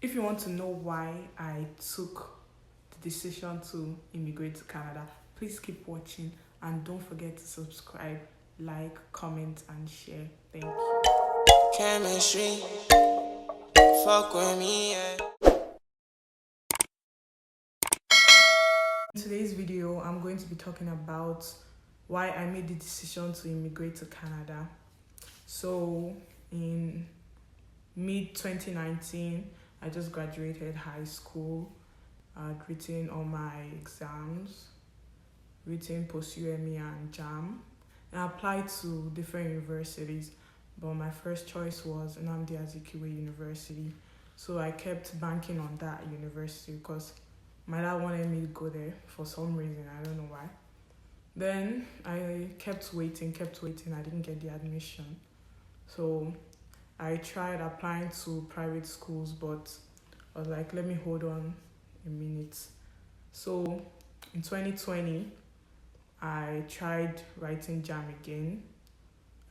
If you want to know why I took the decision to immigrate to Canada, please keep watching and don't forget to subscribe, like, comment, and share. Thank you. Chemistry, fuck with me, yeah. In today's video, I'm going to be talking about why I made the decision to immigrate to Canada. So, in mid 2019, I just graduated high school. I'd written all my exams, written post-UME and JAM, and I applied to different universities, but my first choice was Nnamdi Azikiwe University. So I kept banking on that university because my dad wanted me to go there for some reason. I don't know why. Then I kept waiting. I didn't get the admission. So I tried applying to private schools, but I was like, let me hold on a minute. So in 2020, I tried writing JAM again.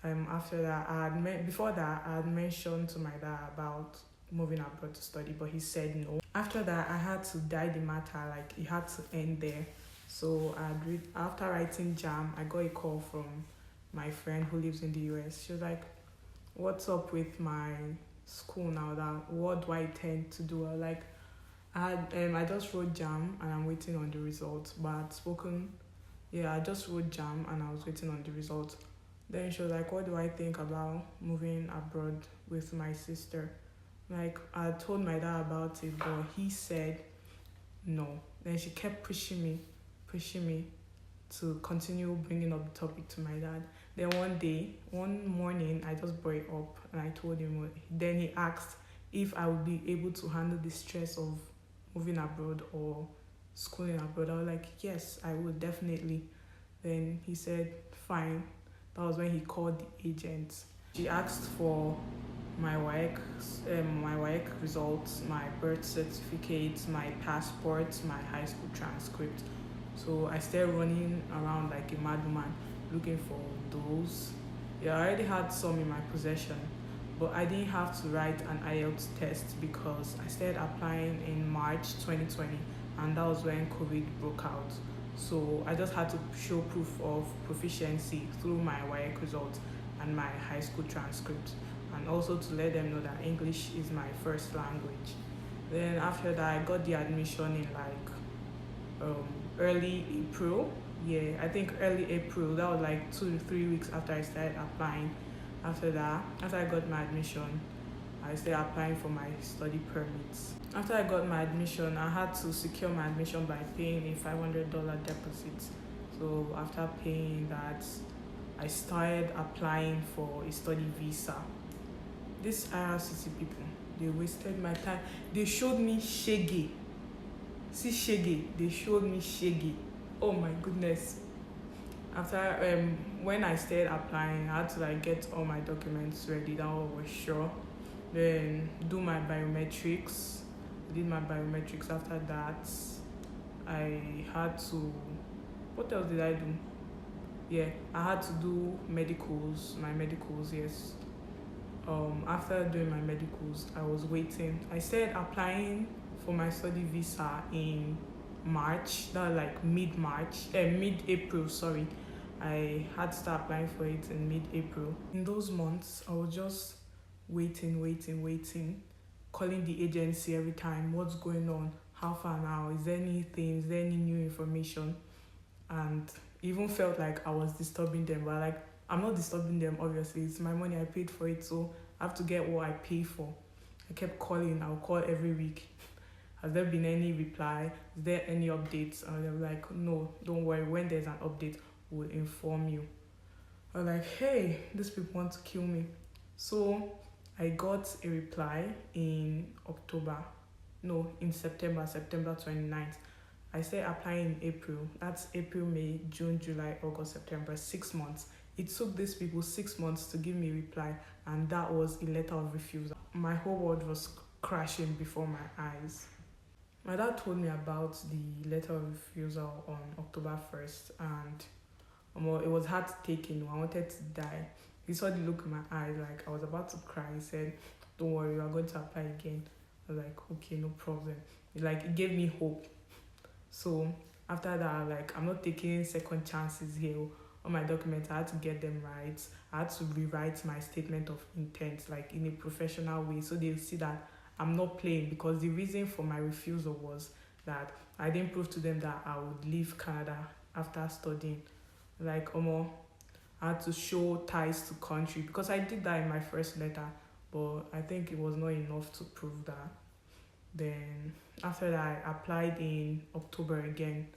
After that, before that, I had mentioned to my dad about moving abroad to study, but he said no. After that, I had to die the matter, like it had to end there. So after writing JAM, I got a call from my friend who lives in the US. She was like, "What's up with my school now? That what do I tend to do?" I just wrote JAM and I'm waiting on the results. But I just wrote JAM and I was waiting on the results. Then she was like, "What do I think about moving abroad with my sister?" Like, I told my dad about it, but he said no. Then she kept pushing me to continue bringing up the topic to my dad. Then one morning, I just brought it up and I told him. Then he asked if I would be able to handle the stress of moving abroad or schooling abroad. I was like, yes, I would definitely. Then he said, fine. That was when he called the agent. She asked for my WAEC results, my birth certificate, my passport, my high school transcript. So I started running around like a madman looking for those. Yeah, I already had some in my possession, but I didn't have to write an IELTS test because I started applying in March 2020, and that was when COVID broke out. So I just had to show proof of proficiency through my WAEC results and my high school transcript, and also to let them know that English is my first language. Then after that, I got the admission in early April. Yeah, I think early April. That was like 2 to 3 weeks after I started applying. After that, after I got my admission, I started applying for my study permits. After I got my admission, I had to secure my admission by paying a $500 deposit. So after paying that, I started applying for a study visa. These IRCC people, they wasted my time. They showed me shege. See shege. They showed me shege. Oh my goodness. After when I started applying, I had to get all my documents ready. That one was sure. Then do my biometrics. I did my biometrics. After that, I had to. What else did I do? Yeah, I had to do medicals. My medicals, yes. After doing my medicals, I was waiting. I started applying for my study visa in March. That was like mid-April. Sorry, I had to start applying for it in mid-April. In those months, I was just waiting, calling the agency every time. What's going on? How far now? Is there anything? Is there any new information? And even felt like I was disturbing them, but I'm not disturbing them. Obviously, it's my money. I paid for it, so I have to get what I pay for. I kept calling. I'll call every week. Has there been any reply? Is there any updates? And they're like, no, don't worry. When there's an update, we'll inform you. I was like, hey, these people want to kill me. So I got a reply in September 29th. I started applying in April. That's April, May, June, July, August, September, 6 months. It took these people 6 months to give me a reply, and that was a letter of refusal. My whole world was crashing before my eyes. My dad told me about the letter of refusal on October 1st, and it was hard to take in. I wanted to die. He saw the look in my eyes, like I was about to cry. He said, don't worry, you are going to apply again. I was like, okay, no problem. It gave me hope. So after that, I'm not taking second chances here. On my documents, I had to get them right. I had to rewrite my statement of intent, in a professional way, so they'll see that I'm not playing. Because the reason for my refusal was that I didn't prove to them that I would leave Canada after studying. I had to show ties to country, because I did that in my first letter, but I think it was not enough to prove that. Then after that, I applied in October again.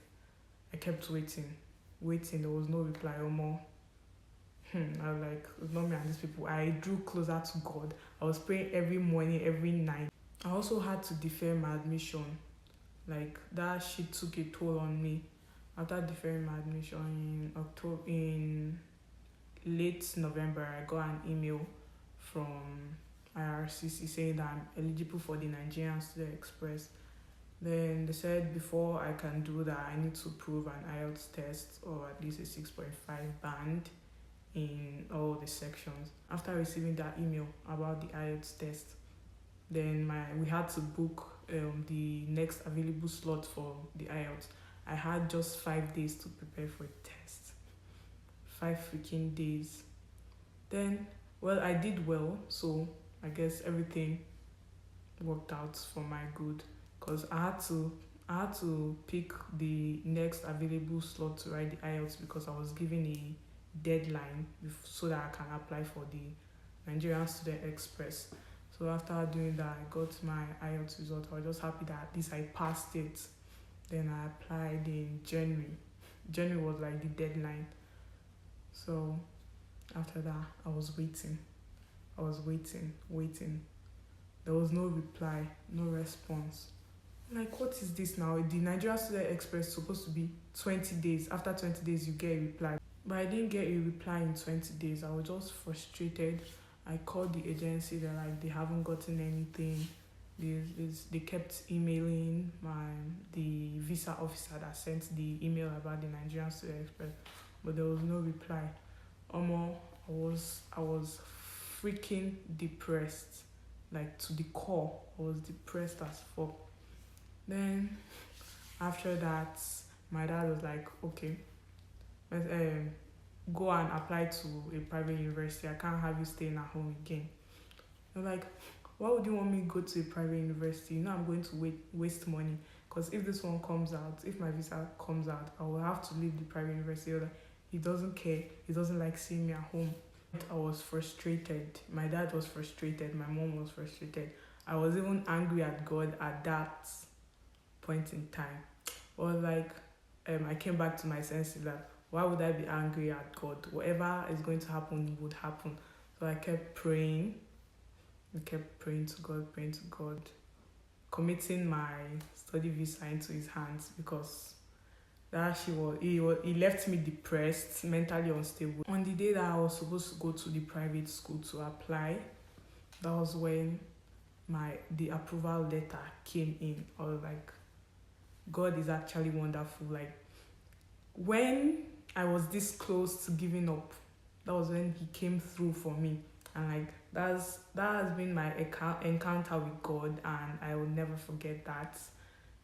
I kept waiting. There was no reply. I was like, it's not me and these people. I drew closer to God. I was praying every morning, every night. I also had to defer my admission. That shit took a toll on me. After deferring my admission in late November, I got an email from IRCC saying that I'm eligible for the Nigerian Student Express. Then they said before I can do that, I need to prove an IELTS test or at least a 6.5 band in all the sections. After receiving that email about the IELTS test, then we had to book the next available slot for the IELTS. I had just 5 days to prepare for a test. 5 freaking days. Then, I did well, so I guess everything worked out for my good, because I had to pick the next available slot to write the IELTS, because I was given a deadline so that I can apply for the Nigerian Student Express. So after doing that, I got my IELTS result. I was just happy that at least I passed it. Then I applied in January. January was the deadline. So after that, I was waiting. There was no reply, no response. What is this now? The Nigeria Student Express is supposed to be 20 days. After 20 days, you get a reply. But I didn't get a reply in 20 days. I was just frustrated. I called the agency. They're like, they haven't gotten anything. They kept emailing the visa officer that sent the email about the Nigerian Student Express, but there was no reply. I was freaking depressed, to the core. I was depressed as fuck. Then after that, my dad was like, okay, let's go and apply to a private university. I can't have you staying at home again. I'm like, why would you want me to go to a private university? I'm going to waste money, because if this one comes out, if my visa comes out, I will have to leave the private university. He doesn't care. He doesn't like seeing me at home. I was frustrated. My dad was frustrated. My mom was frustrated. I was even angry at God at that point in time. I came back to my senses that why would I be angry at God? Whatever is going to happen would happen. So I kept praying. Praying to God, committing my study visa into his hands, because he left me depressed, mentally unstable. On the day that I was supposed to go to the private school to apply, that was when the approval letter came in. I was like, God is actually wonderful. When I was this close to giving up, that was when he came through for me. And that has been my encounter with God, and I will never forget that,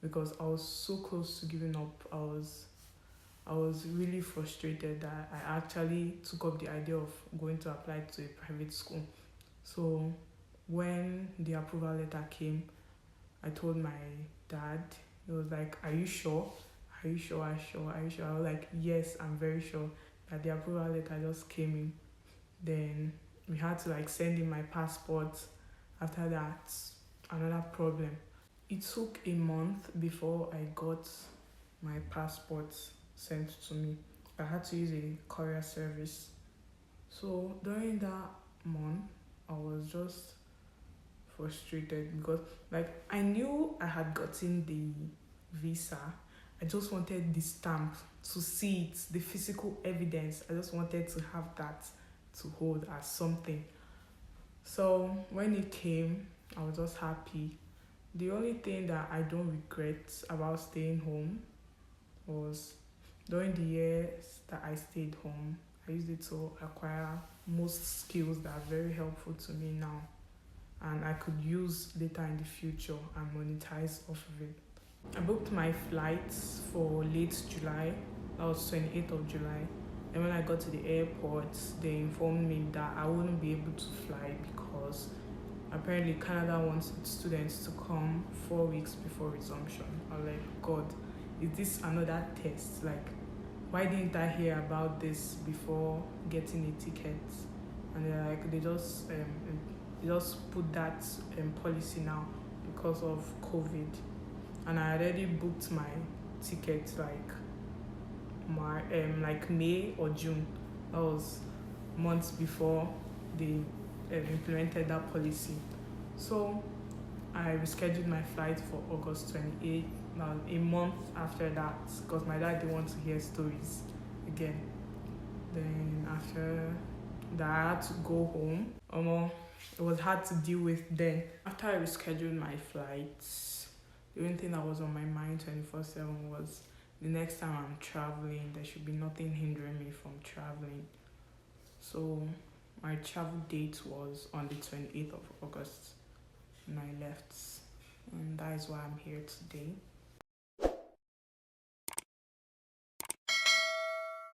because I was so close to giving up. I was really frustrated that I actually took up the idea of going to apply to a private school. So when the approval letter came, I told my dad. He was like, are you sure? Are you sure? I was like, yes, I'm very sure. That the approval letter just came in. Then we had to send in my passport. After that, another problem. It took a month before I got my passport sent to me. I had to use a courier service. So during that month, I was just frustrated, because I knew I had gotten the visa. I just wanted the stamp to see it, the physical evidence. I just wanted to have that to hold as something. So when it came, I was just happy. The only thing that I don't regret about staying home was during the years that I stayed home, I used it to acquire most skills that are very helpful to me now. and I could use later in the future and monetize off of it. I booked my flights for late July. That was 28th of July. And when I got to the airport, they informed me that I wouldn't be able to fly because apparently Canada wants its students to come 4 weeks before resumption. I'm like, God, is this another test? Like, why didn't I hear about this before getting a ticket? And they're like, they just put that policy now because of COVID. And I already booked my ticket like May or June. That was months before they implemented that policy. So I rescheduled my flight for August 28th. Now a month after that, because my dad didn't want to hear stories again. Then after that, I had to go home. It was hard to deal with then. After I rescheduled my flights, the only thing that was on my mind 24/7 was the next time I'm traveling, there should be nothing hindering me from traveling. So my travel date was on the 28th of August and I left. And that is why I'm here today.